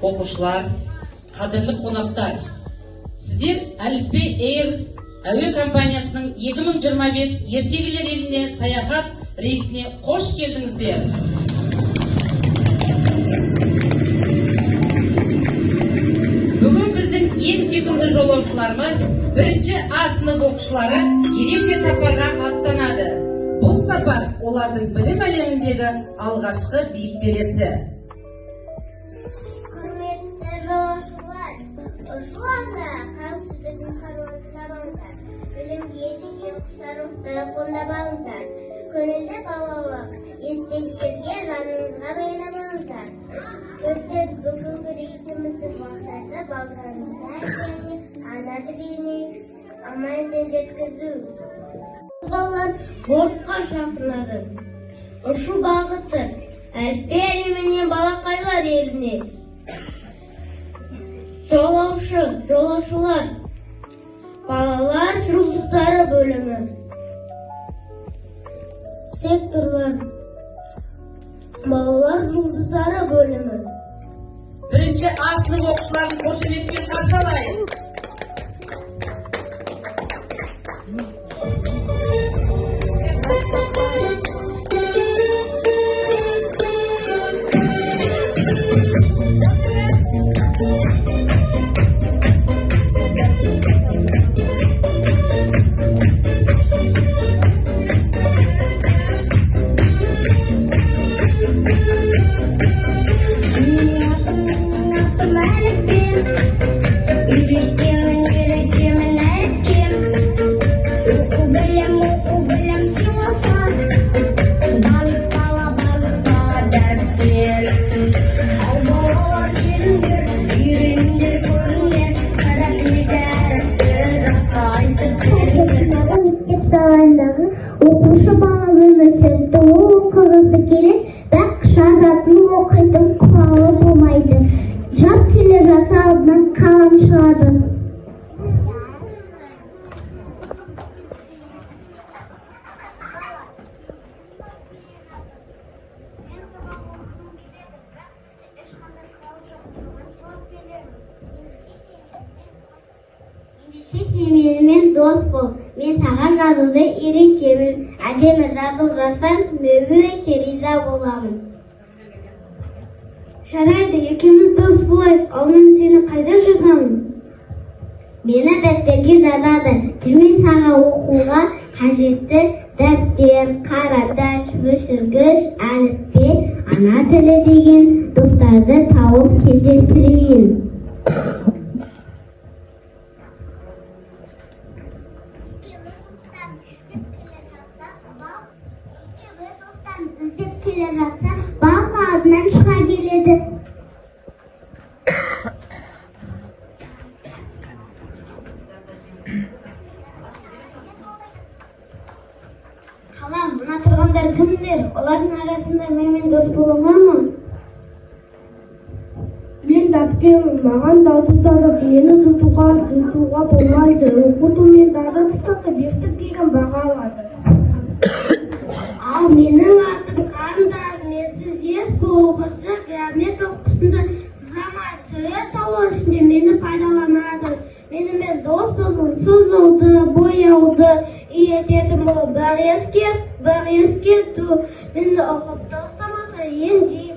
Оқушылар, қадірлі қонақтар, сіздер Әліппе Эйр әуе компаниясының 2025 ертегілер еліне саяхат рейсіне қош келдіңіздер. Бүгін біздің ең сүйкімді жолаушыларымыз бірінші А сынып оқушылары ерекше сапарға аттанады. Бұл сапар олардың білім әлеміндегі алғашқы биік белесі. Ушуанда қауіпсіздігін сақтаңыздар. Білімге деген құштарлықты қолдабаңыздар. Көңілді балалық естеліктерге жаныңызға байламаңыздар. Біздер бүгінгі рейсіміздің мақсаты балаларымызға және ана тіліне аман-есен жеткізу. Балалар бортқа шақырылады. Ұшу бағыты Әліппе әлемінен балақайлар еліне. Жолаушылар, балалар жұлдыздары бөлімі. Секторлар, балалар жұлдыздары бөлімі. Бірінші А сынып оқушыларын қошеметпен қарсы алайық. Оқушы баланың өсекті оқығысы келеді, бірақ жазатын оқитын құлағы болмайды. Жат келе жатса алдынан қалам шығады. Менімен дос бол. Мен саған жазуды үйретемін. Әдемі жазу жазсаң, өте риза боламын. Жарайды, екеуміз дос болайық. Ал мен сені қайда жазамын? Мені дәптерге жазады. Мен саған оқуға қажетті дәптер, қараташ, өшіргіш, әліппе, ана тілі деген достарды тауып келтірейін. Іздеп келе жатса, балық алдынан шыға келеді. Қалам, мына тұрғандар кімдер? Олардың арасында менімен дос болуға ма? Мен дәптермін, маған дауды тазып, мені тұтуға болмайды. Оқыту мен дауды тұтатып, бестік деген баға алады. Ал менің атым қандас, менсіз ес болғысы, геометр оқысында сызамайды. Сурет салу үшінде мені пайдаланады. Менімен дос болсын, сызуды, бояуды үйрететін бұл. Бір ескерту, мені оқып тастамаса ендей.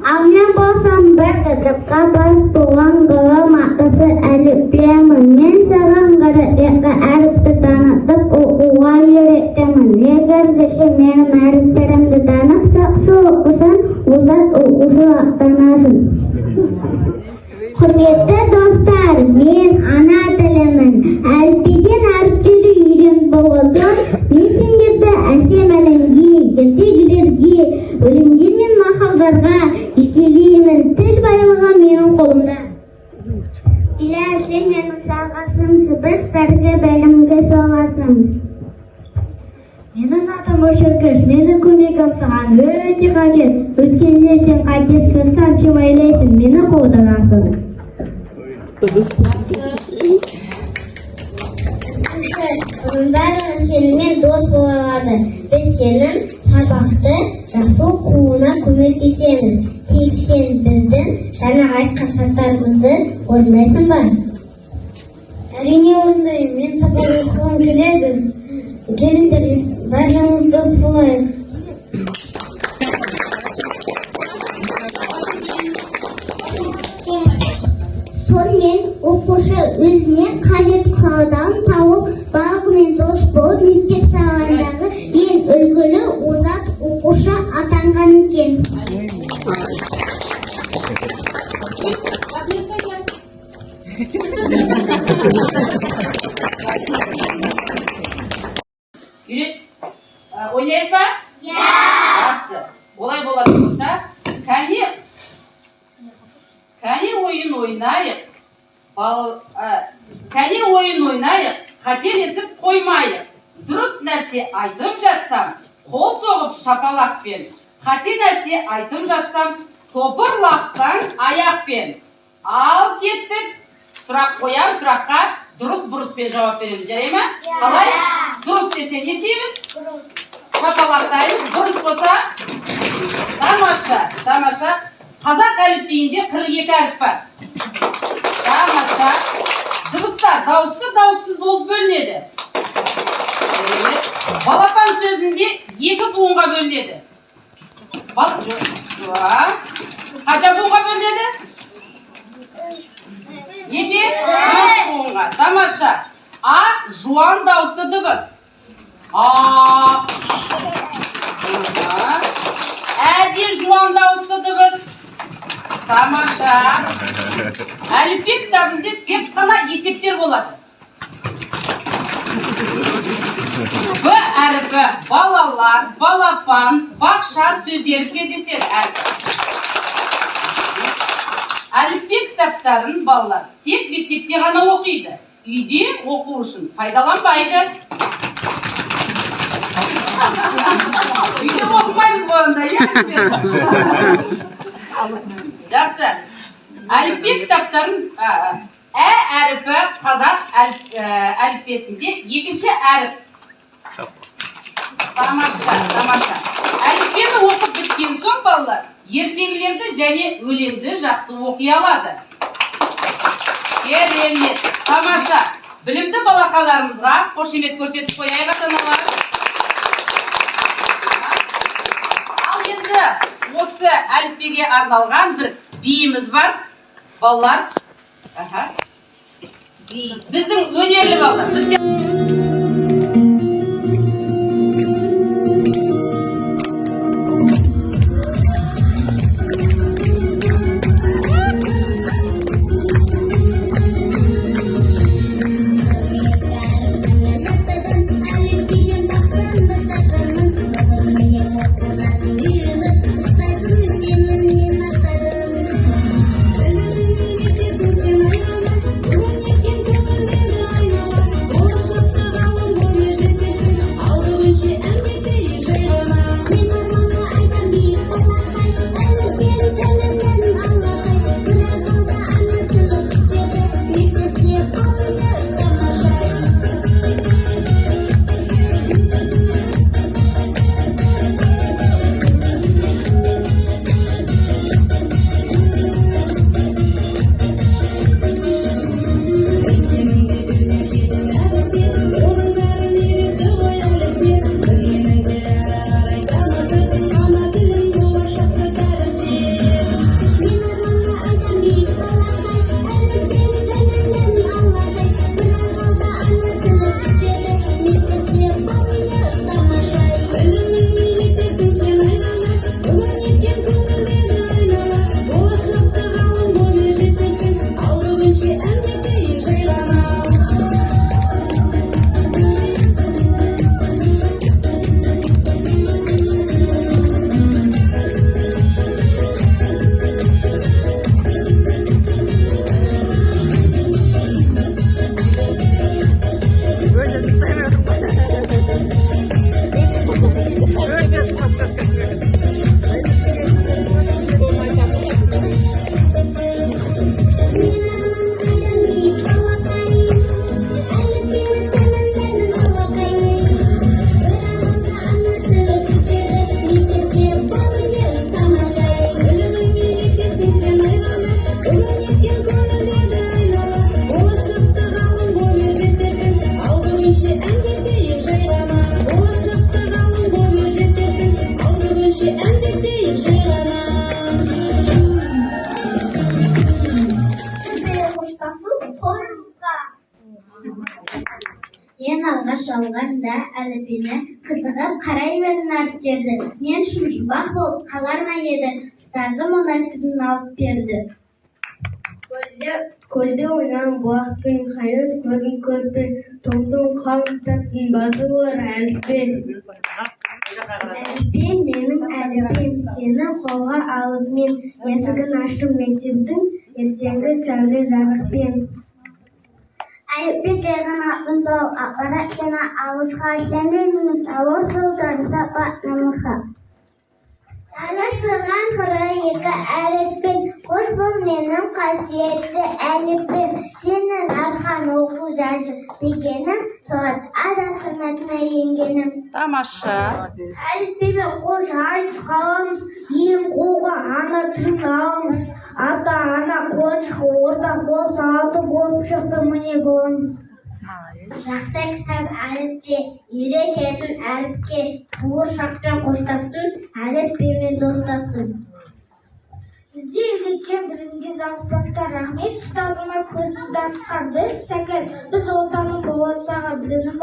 Ал мен болсам бір кітапқа бас болған ғылым атасы әліппемін. Мен саған ғырыққа әріпті танытып оқуға үйретемін. Егер кіші менің әріптерімді танып, сақсы оқысын, озат оқушы аттанасың. Құрметті достар, мен ана тілімін. Әліппеден әріптерді үйреніп болған соң, мен сендерді әсем әлемге, ертегілерге, өлеңдер мен мақалдарға естелеймін. Тіл байлығы менің қолымда. Сен менің жалғасымсың, біз бірге білімге соғасымыз. Менің атым өшіргіш, менің көмегім саған өте қажет. Өткенде сен қайтесің, саншым ойлайсың, мені қолданасың. yaxshi. Uning bari seninle do'st bo'ladi. Biz senin sabaqda yaxshi o'quvingga ko'maklashamiz. Chek sen bizdan sana haqiqatlarimizni o'rganaysanmi? Әрине орындаймын. Мен сабақ оқығым келеді. Келіңдер, бәріміз дос болайық. Сонымен оқушы өзіне қажет құралдарын тауып, барлығымен дос болып, мектеп сағатындағы ең үлгілі озат оқушы атанған екен. Ойлайық па? Жақсы. Олай болатын болса, кәне ойын ойнайық. Кәне ойын ойнайық, қателесіп қоймайық. Дұрыс нәрсе айтып жатсам, қол соғып шапалақпен. Қате нәрсе айтып жатсам, топырлақтан аяқпен. Ал кеттік. Сұрақ қоям, сұраққа дұрыс-бұрыспен жауап береміз, жарай ма? Қалай? Дұрыс десе не істейміз? Шапалақтаймыз. Дұрыс болса, тамаша. Қазақ әліпбиінде 42 әріп бар. Тамаша. Дыбыстар дауысты, дауыссыз болып бөлінеді. Балапан сөзінде 2 буынға бөлінеді. Қанша буынға бөлінеді? Неше? 3 буынға. Тамаша. А жуан дауысты дыбыс. Әде жуан дауысты дыбыс. Тамаша. Әліпби кітабында тек қана есептер болады. Б әріпі балалар, балапан, бақша сөздері кездеседі. Әліпби кітаптарын балалар тек мектепте ғана оқиды. Үйде оқу үшін пайдаланбайды. Үйде оқымаймыз болғанда, жақсы. Әліпби кітаптарын Ә әріпі қазақ әліппесінде 2-ші әріп. Тамаша. Әліппені оқып біткен соң балалар ертегілерді және өлеңді жақсы оқи алады. Керемет, тамаша. Білімді балақайларымызға қошемет көрсетіп қояйық ата-аналар. Ал енді осы әліпбиге арналған бір биіміз бар, балалар. Біздің өнерлі балалар. Sen Мен алғаш алғанда әліппені қызығып қарай берін әріптерді. Мен үшін жұмбақ болып қалар ма еді, ұстазым оны түрін алып берді. Көлде ойнаған бұлақтың қайыр көзін көрпе, том-том қалың кітаптың басы болар әліппе. Әліппе менің әліппем, сені қолға алып мен есігін аштым мектептің ертеңгі сәуле жарықпен. Әліппе деген атын сол, ақпарат сені ауызға, сен деніміз ауыр солдары сапатнамыға. Таныстырған қыры екі әріппен, қош бол менің қасиетті әліппем. Сенің арқан оқу жазу білгенім, соғат адам санатына енгенім. Тамаша. Әліппемен қош айтыс қаламыз, ең қолға ана тілін аламыз. Ата ана қоншығы ортақ болса, алты болып шықты міне боламыз. Жақсы кітап әліппе, үйрететін әріпке, қуыршақпен қоштастым, әліппемен достастым. Бізде үйреткен білімге зауқпастар, рахмет ұстазыма көзімді асқан. Біз сәкен, біз отаның болашағы білімі